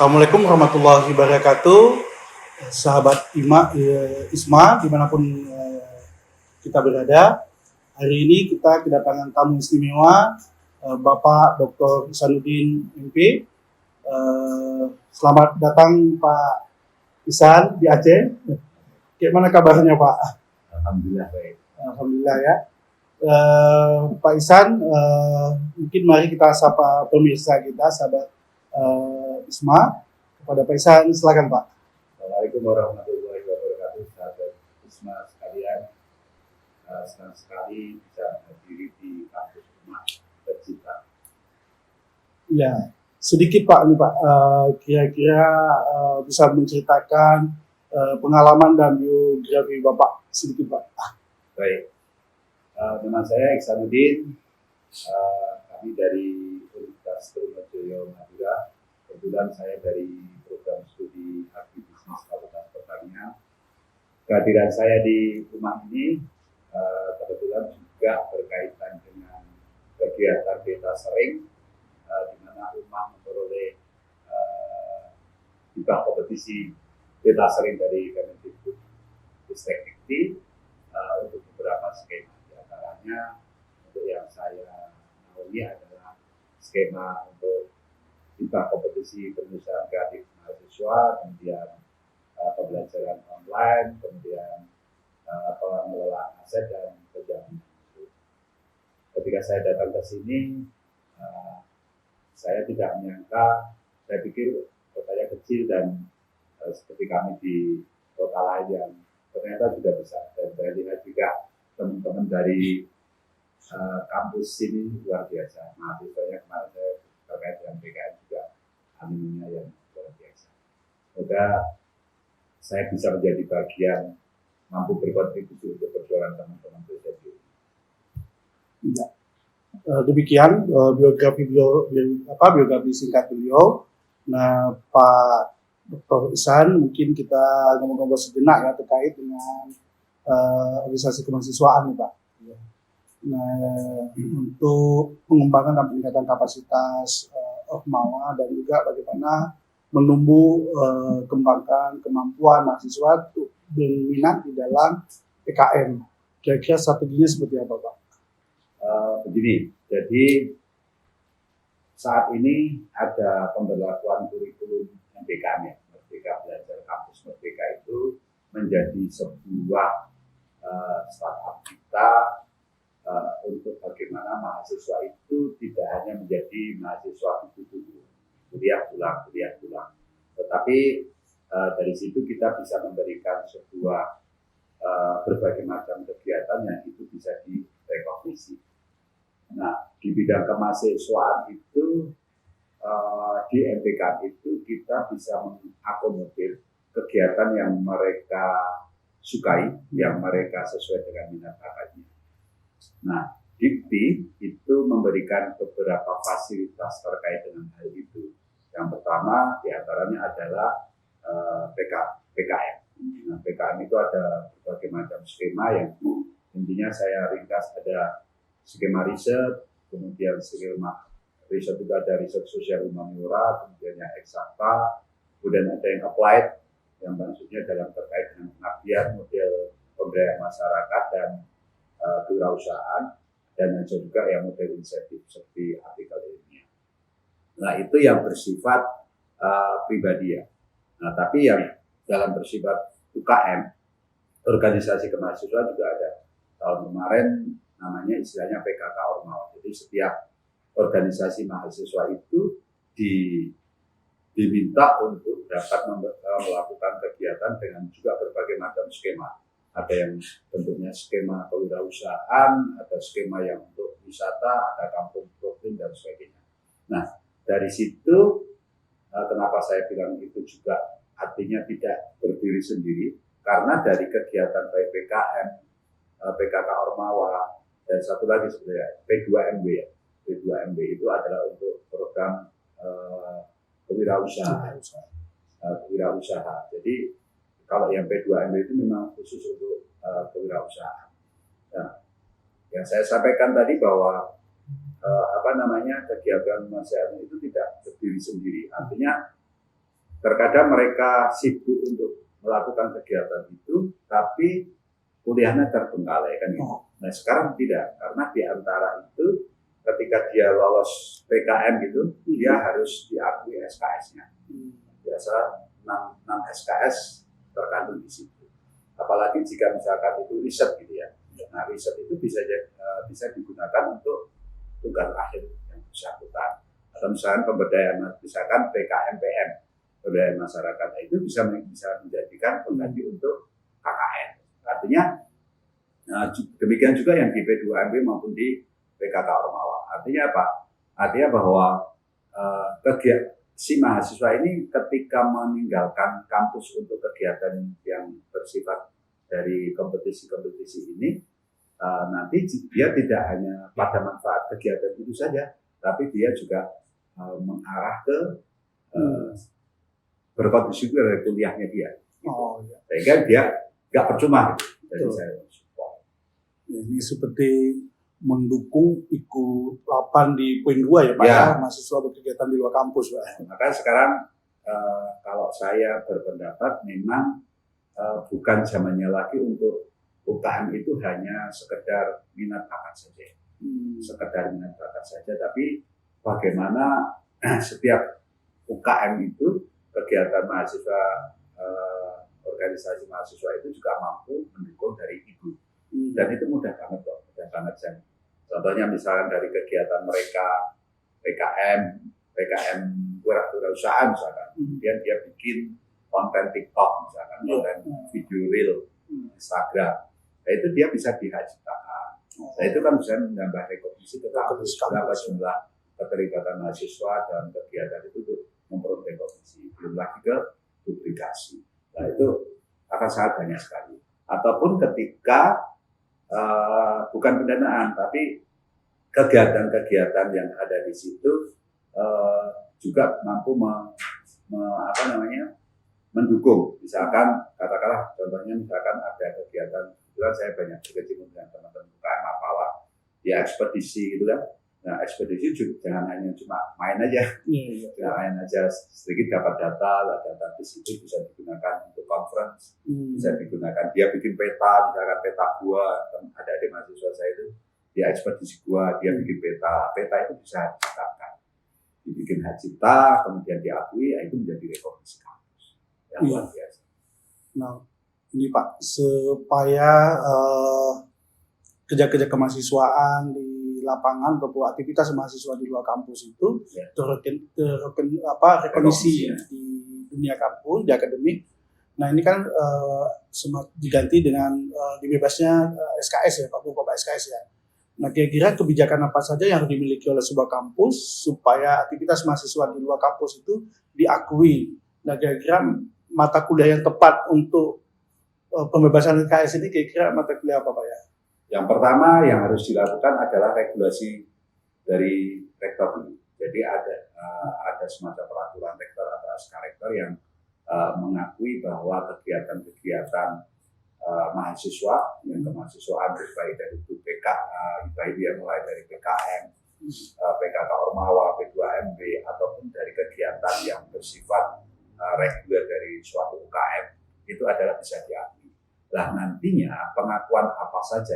Assalamualaikum warahmatullahi wabarakatuh, sahabat Isma dimanapun kita berada. Hari ini kita kedatangan tamu istimewa, Bapak Dr. Ihsanuddin MP. Selamat datang Pak Ihsan di Aceh. Gimana kabarnya Pak? Alhamdulillah baik. Alhamdulillah ya. Pak Ihsan, mungkin mari kita sapa pemirsa kita, sahabat Isma. Kepada Pak Ihsan, silakan Pak. Assalamualaikum warahmatullahi wabarakatuh, sahabat Isma sekalian. Senang sekali bisa berdiri di kampus Rumah Tercipta. Ya, sedikit Pak nih Pak, kira-kira bisa menceritakan pengalaman dan biografi Bapak sedikit Pak. Baik, nama saya Ihsanuddin. Kami dari Universitas Trunojoyo Madura. Kebetulan saya dari program studi agribisnis Fakultas Pertanian. Kehadiran saya di rumah ini kebetulan juga berkaitan dengan kegiatan beta sering, di mana rumah memperoleh hibah kompetisi beta sering dari Kemendikbud Ristek Dikti untuk beberapa skema. Di antaranya untuk yang saya naungi adalah skema untuk hibah kompetisi penyusunan kreatif mahasiswa, kemudian pembelajaran online, kemudian pengelolaan aset dan penjaminan. Ketika saya datang ke sini, saya tidak menyangka, saya pikir kotanya kecil dan seperti kami di kota lain yang ternyata sudah besar. Dan saya lihat juga teman-teman dari kampus sini luar biasa. Mahasiswanya kemarin saya terkait dengan PKN juga aminnya yang luar biasa. Semoga saya bisa menjadi bagian mampu berkontribusi untuk perjuangan teman-teman pribadi. Ya. Demikian biografi singkat beliau. Nah, Pak Dr. Ihsan, mungkin kita ngomong-ngomong sejenak ya terkait dengan organisasi kemahasiswaan nih Pak. Nah, untuk pengembangan dan peningkatan kapasitas Ormawa dan juga bagaimana menumbuh kembangkan kemampuan mahasiswa untuk berminat di dalam PKM. Kira-kira strateginya seperti apa Pak? Begini, jadi saat ini ada pemberlakuan kurikulum MBK, Merdeka Belajar Kampus Merdeka itu menjadi sebuah startup kita untuk bagaimana mahasiswa itu tidak hanya menjadi mahasiswa kupu-kupu, kuliah pulang, tetapi dari situ kita bisa memberikan sebuah berbagai macam kegiatan yang itu bisa direkognisi. Nah, di bidang kemahasiswaan itu di MPK itu kita bisa mengakomodir kegiatan yang mereka sukai, yang mereka sesuai dengan minat bakatnya. Nah, Dikti itu memberikan beberapa fasilitas terkait dengan hal itu. Yang pertama diantaranya adalah PKM. Nah, PKM itu ada berbagai macam skema yang intinya saya ringkas, ada skema riset, kemudian skema riset juga ada riset sosial humaniora, kemudian yang eksakta, kemudian ada yang applied, yang maksudnya dalam terkait dengan pengabdian, model pemberdayaan masyarakat dan kewirausahaan, dan ada juga yang model insentif seperti artikel ilmiah. Nah, itu yang bersifat pribadi ya. Nah, tapi yang dalam bersifat UKM, organisasi kemahasiswaan juga ada. Tahun kemarin namanya istilahnya PKK Ormawa. Jadi setiap organisasi mahasiswa itu diminta untuk dapat melakukan kegiatan dengan juga berbagai macam skema. Ada yang bentuknya skema kewirausahaan, ada skema yang untuk wisata, ada kampung protein dan sebagainya. Nah, dari situ kenapa saya bilang itu juga artinya tidak berdiri sendiri, karena dari kegiatan baik PKM, PKK Ormawa, dan satu lagi sebenarnya P2MB ya. P2MB itu adalah untuk program kewirausahaan. Jadi kalau yang P2MB itu memang khusus untuk kewirausahaan. Nah, yang saya sampaikan tadi bahwa kegiatan masyarakat itu tidak berdiri sendiri. Artinya terkadang mereka sibuk untuk melakukan kegiatan itu, tapi kuliahnya terbengkalai kan gitu. Nah sekarang tidak, karena di antara itu ketika dia lolos PKM gitu, dia harus diakui SKS-nya. Biasa 6 SKS terkandung di situ. Apalagi jika misalkan itu riset gitu ya. Nah riset itu bisa digunakan untuk tugas akhir yang bersangkutan. Atau misalkan pemberdayaan, misalkan PKM-PM, pemberdayaan masyarakat, itu bisa menjadikan pengganti untuk KKN. Artinya demikian juga yang di P2MB maupun di PKK Ormawa. Artinya apa? Artinya bahwa si mahasiswa ini ketika meninggalkan kampus untuk kegiatan yang bersifat dari kompetisi-kompetisi ini, nanti dia tidak hanya pada manfaat kegiatan itu saja, tapi dia juga mengarah ke berkontribusi dari kuliahnya dia. Oh, iya. Sehingga dia nggak percuma gitu. Dari saya support. Ini seperti mendukung ikut 8 di poin 2 ya Pak Ya. mahasiswa berkegiatan di luar kampus Pak. Maka sekarang kalau saya berpendapat memang bukan zamannya lagi untuk UKM itu hanya sekedar minat bakat saja. Sekedar minat bakat saja, tapi bagaimana setiap UKM itu, kegiatan mahasiswa, organisasi mahasiswa itu juga mampu mendukung dari ibu. Dan itu mudah banget kok, mudah banget Jan. Contohnya misalkan dari kegiatan mereka PKM wirausahaan misalkan, kemudian dia bikin konten TikTok misalkan, konten video reel Instagram. Nah itu dia bisa dihasilkan. Nah itu kan bisa menambah rekognisi berapa jumlah keterlibatan mahasiswa dalam kegiatan itu untuk memperoleh rekognisi. Belum lagi ke publikasi. Nah itu akan sangat banyak sekali. Ataupun ketika bukan pendanaan, tapi kegiatan-kegiatan yang ada di situ juga mampu mendukung. Misalkan katakanlah contohnya misalkan ada kegiatan, kebetulan saya banyak berkecimpung dengan teman-teman UKM Mapala, ya ekspedisi gitu kan. Nah ekspedisi juga jangan hanya cuma main aja, jangan main aja, sedikit dapat data di situ bisa digunakan untuk conference, bisa digunakan, dia bikin peta, misalkan peta gua, ada di mahasiswa saya itu, dia ekspedisi gua, dia bikin peta itu bisa diciptakan, dibikin hak cipta, kemudian diakui, itu menjadi rekognisi kampus yang luar biasa. Nah ini Pak, supaya kerja-kerja kemahasiswaan di lapangan ataupun aktivitas mahasiswa di luar kampus itu rekognisi di dunia kampus, di akademik. Nah ini kan diganti dengan dibebasnya SKS ya Pak, Bapak SKS ya. Nah kira-kira kebijakan apa saja yang dimiliki oleh sebuah kampus supaya aktivitas mahasiswa di luar kampus itu diakui. Nah kira-kira mata kuliah yang tepat untuk pembebasan SKS ini kira-kira mata kuliah apa Pak ya? Yang pertama yang harus dilakukan adalah regulasi dari rektor dulu. Jadi ada semacam peraturan rektor atau SK rektor yang mengakui bahwa kegiatan-kegiatan mahasiswa yang kemahasiswaan baik dari UPK, baik dia mulai dari PKM, PKK Ormawa, P2MB ataupun dari kegiatan yang bersifat reguler dari suatu UKM itu adalah bisa diakui. Nah nantinya pengakuan apa saja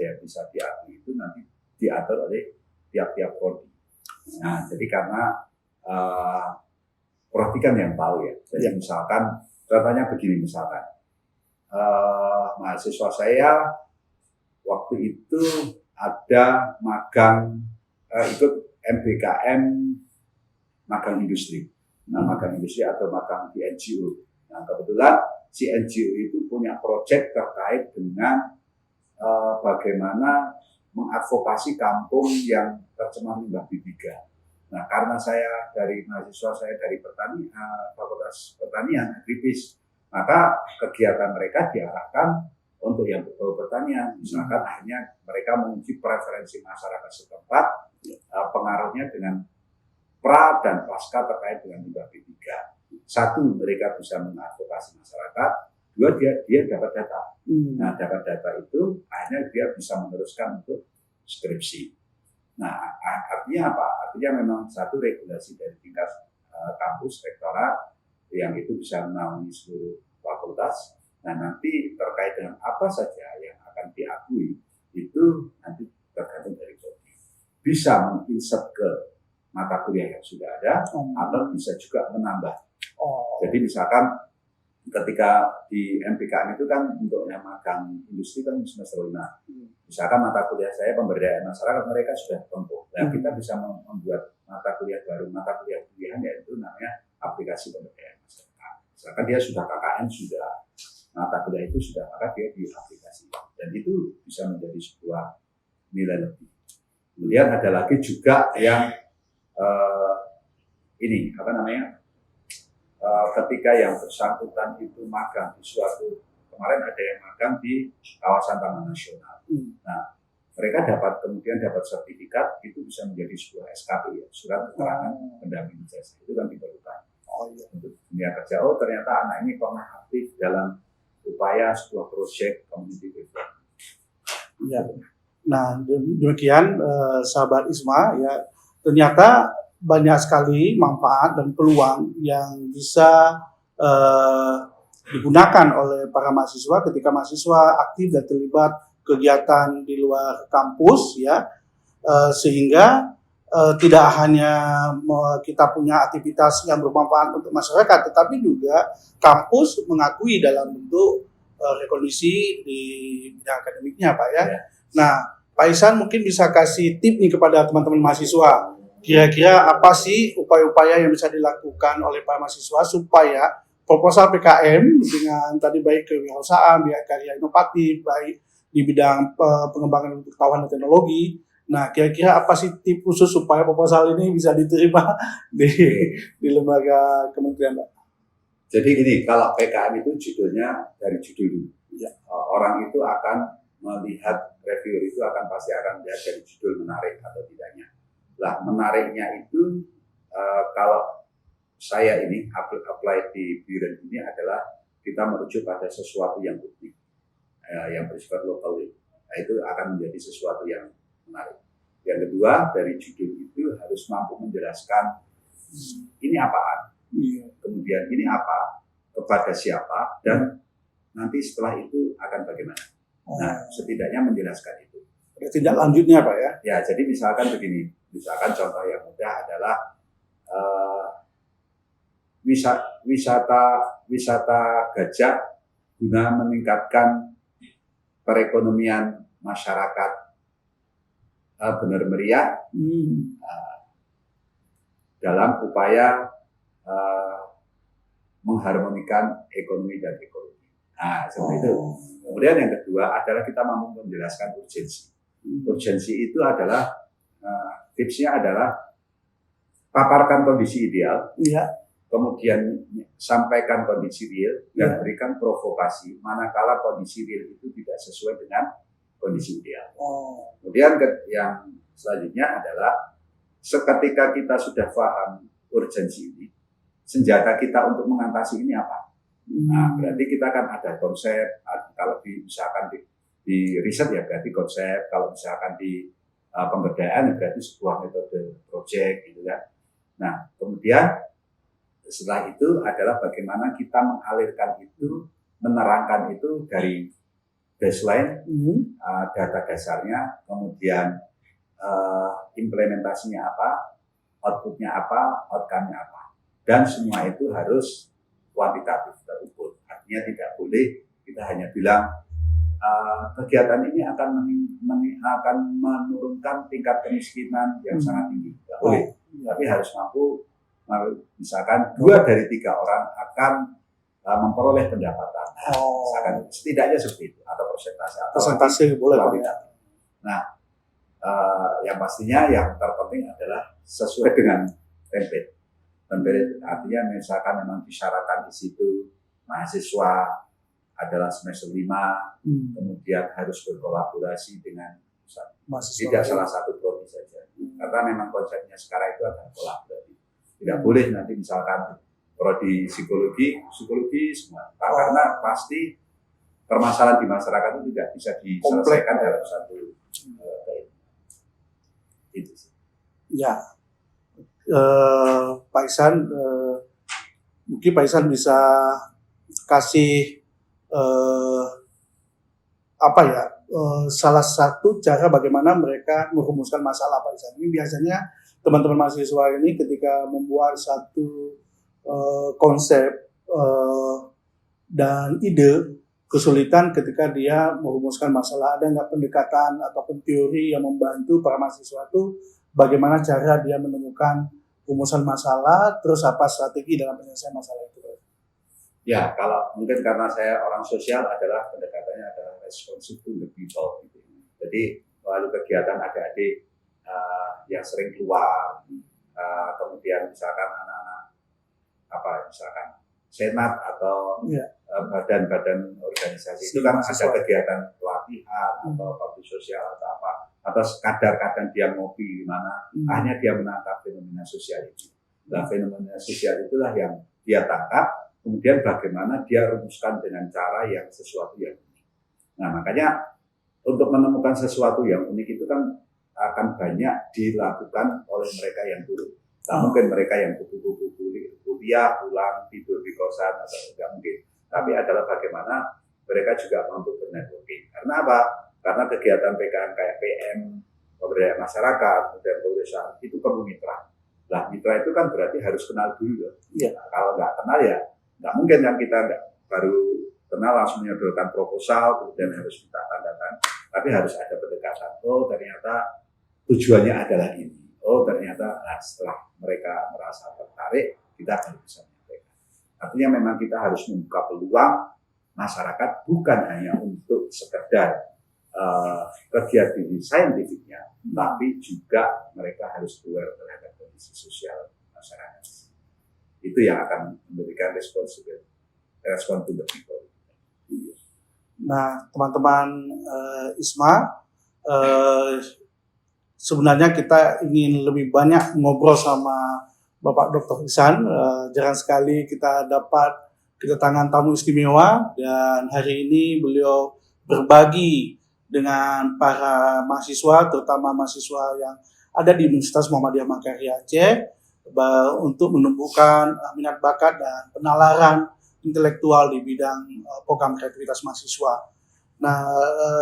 yang bisa diakui itu nanti diatur oleh tiap-tiap prodi. Nah jadi karena prodi kan yang tahu ya. Jadi misalkan contohnya begini misalkan mahasiswa saya waktu itu ada magang ikut MBKM magang industri. Nah magang industri atau magang di NGO. Nah kebetulan si NGO itu punya proyek terkait dengan bagaimana mengadvokasi kampung yang tercemar limbah B3. Nah, karena mahasiswa saya dari Fakultas Pertanian, Agribis, maka kegiatan mereka diarahkan untuk yang berbau pertanian. Misalkan akhirnya mereka menguji preferensi masyarakat setempat, pengaruhnya dengan pra dan pasca terkait dengan limbah B3. Satu, mereka bisa mengadvokasi masyarakat. Dua, dia dapat data. Nah, dapat data itu akhirnya dia bisa meneruskan untuk skripsi. Nah, artinya apa? Artinya memang satu regulasi dari tingkat kampus, rektorat, yang itu bisa menaungi seluruh fakultas. Nah, nanti terkait dengan apa saja yang akan diakui, itu nanti tergantung dari prodi. Bisa menginsert ke mata kuliah yang sudah ada, atau bisa juga menambah. Jadi misalkan ketika di MPKM itu kan untuknya magang industri kan semester 5. Misalkan mata kuliah saya pemberdayaan masyarakat, mereka sudah tempuh. Nah, kita bisa membuat mata kuliah baru, mata kuliah pilihan, yaitu namanya aplikasi pemberdayaan masyarakat. Misalkan dia sudah KKN, sudah mata kuliah itu sudah, maka dia di aplikasi. Dan itu bisa menjadi sebuah nilai lebih. Kemudian ada lagi juga yang ini, apa namanya, ketika yang bersangkutan itu magang di suatu, kemarin ada yang magang di kawasan Taman Nasional. Nah, mereka kemudian dapat sertifikat, itu bisa menjadi sebuah SKP, ya, surat keterangan pendamping jasa, itu kan diperlukan. Untuk dunia kerja, ternyata anak ini pernah aktif dalam upaya sebuah proyek community development. Ya. Nah, demikian sahabat ISMA, ya, ternyata banyak sekali manfaat dan peluang yang bisa digunakan oleh para mahasiswa ketika mahasiswa aktif dan terlibat kegiatan di luar kampus, ya, sehingga tidak hanya kita punya aktivitas yang bermanfaat untuk masyarakat, tetapi juga kampus mengakui dalam bentuk rekognisi di bidang akademiknya, Pak, ya. Nah, Pak Ihsan mungkin bisa kasih tip nih kepada teman-teman mahasiswa. Kira-kira apa sih upaya-upaya yang bisa dilakukan oleh para mahasiswa supaya proposal PKM dengan tadi baik kewirausahaan, baik karya inovatif, baik di bidang pengembangan pengetahuan dan teknologi. Nah, kira-kira apa sih tip khusus supaya proposal ini bisa diterima di lembaga kementerian, Pak? Jadi gini, kalau PKM itu judulnya dari judul dulu. Ya. Orang itu akan melihat, reviewer itu pasti akan melihat dari judul menarik atau tidaknya. Lah, menariknya itu kalau saya ini apply di BIREN ini adalah kita merujuk pada sesuatu yang unik, yang bersifat lokal. Nah, itu akan menjadi sesuatu yang menarik. Yang kedua, dari judul itu harus mampu menjelaskan ini apaan, kemudian ini apa, kepada siapa, dan nanti setelah itu akan bagaimana. Nah, setidaknya menjelaskan itu. Tidak lanjutnya, Pak, ya? Ya, jadi misalkan begini, misalkan contoh yang mudah adalah wisata gajah guna meningkatkan perekonomian masyarakat benar meriah dalam upaya mengharmonikan ekonomi dan ekologi. Nah, seperti itu. Kemudian yang kedua adalah kita mampu menjelaskan urgensi. Urgensi itu adalah tipsnya adalah paparkan kondisi ideal, kemudian sampaikan kondisi real, dan berikan provokasi manakala kondisi real itu tidak sesuai dengan kondisi ideal. Kemudian yang selanjutnya adalah seketika kita sudah paham urgensi ini, senjata kita untuk mengatasi ini apa? Nah, berarti kita akan ada konsep, kalau misalkan di riset ya berarti konsep, kalau misalkan di pemberdayaan ya berarti sebuah metode project gitu kan. Nah, kemudian setelah itu adalah bagaimana kita mengalirkan itu, menerangkan itu dari baseline, data dasarnya, kemudian implementasinya apa, outputnya apa, outcome-nya apa. Dan semua itu harus kuantitatif terukur. Artinya tidak boleh kita hanya bilang kegiatan ini akan menurunkan tingkat kemiskinan yang sangat tinggi. Tidak boleh. Tapi harus mampu, misalkan 2 dari 3 orang akan memperoleh pendapatan. Misalkan setidaknya seperti itu, atau persentase boleh. Nah, yang pastinya yang terpenting adalah sesuai dengan template. Template artinya misalkan memang disyaratkan di situ mahasiswa adalah semester 5, kemudian harus berkolaborasi dengan mahasiswa, tidak salah satu prodi saja. Karena memang konsepnya sekarang itu adalah kolaborasi. Tidak boleh nanti misalkan prodi psikologi semua. Karena pasti permasalahan di masyarakat itu tidak bisa diselesaikan dalam satu itu. Ya. Pak Ihsan, mungkin Pak Ihsan bisa kasih salah satu cara bagaimana mereka merumuskan masalah, Pak Ihsan. Ini biasanya teman-teman mahasiswa ini ketika membuat satu konsep dan ide, kesulitan ketika dia merumuskan masalah. Ada nggak pendekatan ataupun teori yang membantu para mahasiswa itu bagaimana cara dia menemukan rumusan masalah, terus apa strategi dalam penyelesaian masalah itu? Ya, kalau mungkin karena saya orang sosial adalah pendekatannya adalah responsive to the people. Gitu. Jadi melalui kegiatan adik-adik yang sering keluar, kemudian misalkan anak-anak misalkan senat atau badan-badan organisasi itu kan ada kegiatan pelatihan atau public sosial atau apa, atau kadang-kadang dia ngopi di mana hanya dia menangkap fenomena sosial itu. Nah, fenomena sosial itulah yang dia tangkap. Kemudian bagaimana dia rumuskan dengan cara yang sesuatu yang unik. Nah, makanya untuk menemukan sesuatu yang unik itu kan akan banyak dilakukan oleh mereka yang dulu. Tak mungkin mereka yang kupu-kupu kuliah, pulang, tidur di kosan, atau tidak mungkin. Tapi adalah bagaimana mereka juga mampu bernetworking. Karena apa? Karena kegiatan PKM kayak PM, pemberdayaan masyarakat, kemudian perusahaan, itu perlu mitra. Nah, mitra itu kan berarti harus kenal dulu. Ya. Nah, kalau nggak kenal ya, nggak mungkin kan kita baru kenal langsung menyodorkan proposal, kemudian harus minta tanda tangan, tapi harus ada pendekatan. Oh, ternyata tujuannya adalah ini. Oh, ternyata setelah mereka merasa tertarik, kita akan bisa menyampaikan. Artinya memang kita harus membuka peluang masyarakat bukan hanya untuk sekedar kegiatan saintifiknya, tapi juga mereka harus aware terhadap kondisi sosial masyarakat. Itu yang akan memberikan respon to the people. Nah, teman-teman ISMA, sebenarnya kita ingin lebih banyak ngobrol sama Bapak Dr. Ihsan. Jarang sekali kita dapat kedatangan tamu istimewa, dan hari ini beliau berbagi dengan para mahasiswa, terutama mahasiswa yang ada di Universitas Muhammadiyah Makassar Aceh, untuk menumbuhkan minat bakat dan penalaran intelektual di bidang program kreativitas mahasiswa. Nah,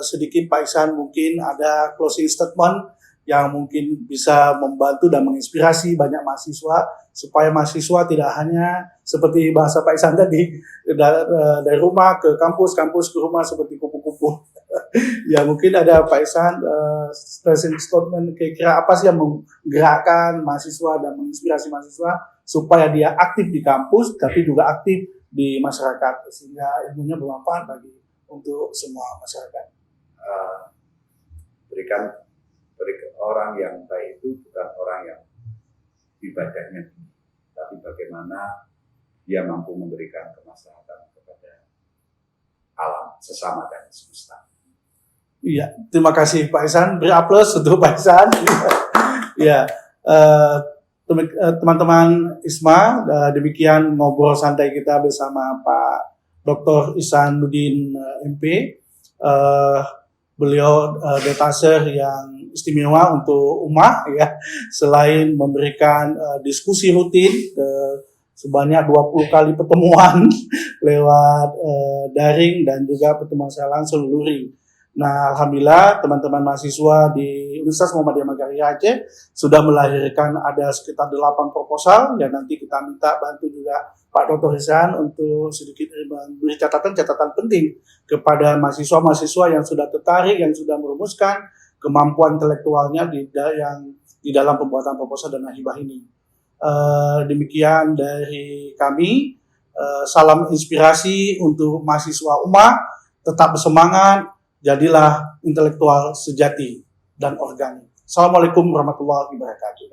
sedikit Pak Ihsan mungkin ada closing statement yang mungkin bisa membantu dan menginspirasi banyak mahasiswa, supaya mahasiswa tidak hanya seperti bahasa Pak Ihsan tadi, dari rumah ke kampus, kampus ke rumah seperti kupu-kupu. Ya, mungkin ada Pak Ihsan closing statement, kira-kira apa sih yang menggerakkan mahasiswa dan menginspirasi mahasiswa supaya dia aktif di kampus tapi juga aktif di masyarakat, sehingga ilmunya bermanfaat untuk semua masyarakat. Berikan orang yang baik itu bukan orang yang ibadahnya tinggi, tapi bagaimana dia mampu memberikan kemaslahatan kepada alam, sesama dan semesta. Iya, terima kasih Pak Ihsan. Beri aplaus untuk Pak Ihsan. Ya, teman-teman ISMA, demikian ngobrol santai kita bersama Pak Dr. Ihsanuddin MP. Beliau detaser yang istimewa untuk umat, ya. Selain memberikan diskusi rutin sebanyak 20 kali pertemuan lewat daring dan juga pertemuan secara langsung luring. Nah, alhamdulillah teman-teman mahasiswa di Universitas Muhammadiyah Makassar Aceh sudah melahirkan ada sekitar 8 proposal, dan nanti kita minta bantu juga Pak Dr. Ihsan untuk sedikit memberi catatan-catatan penting kepada mahasiswa-mahasiswa yang sudah tertarik, yang sudah merumuskan kemampuan intelektualnya di dalam pembuatan proposal dana hibah ini. Demikian dari kami. Salam inspirasi untuk mahasiswa UMA, tetap bersemangat, jadilah intelektual sejati dan organik. Assalamualaikum warahmatullahi wabarakatuh.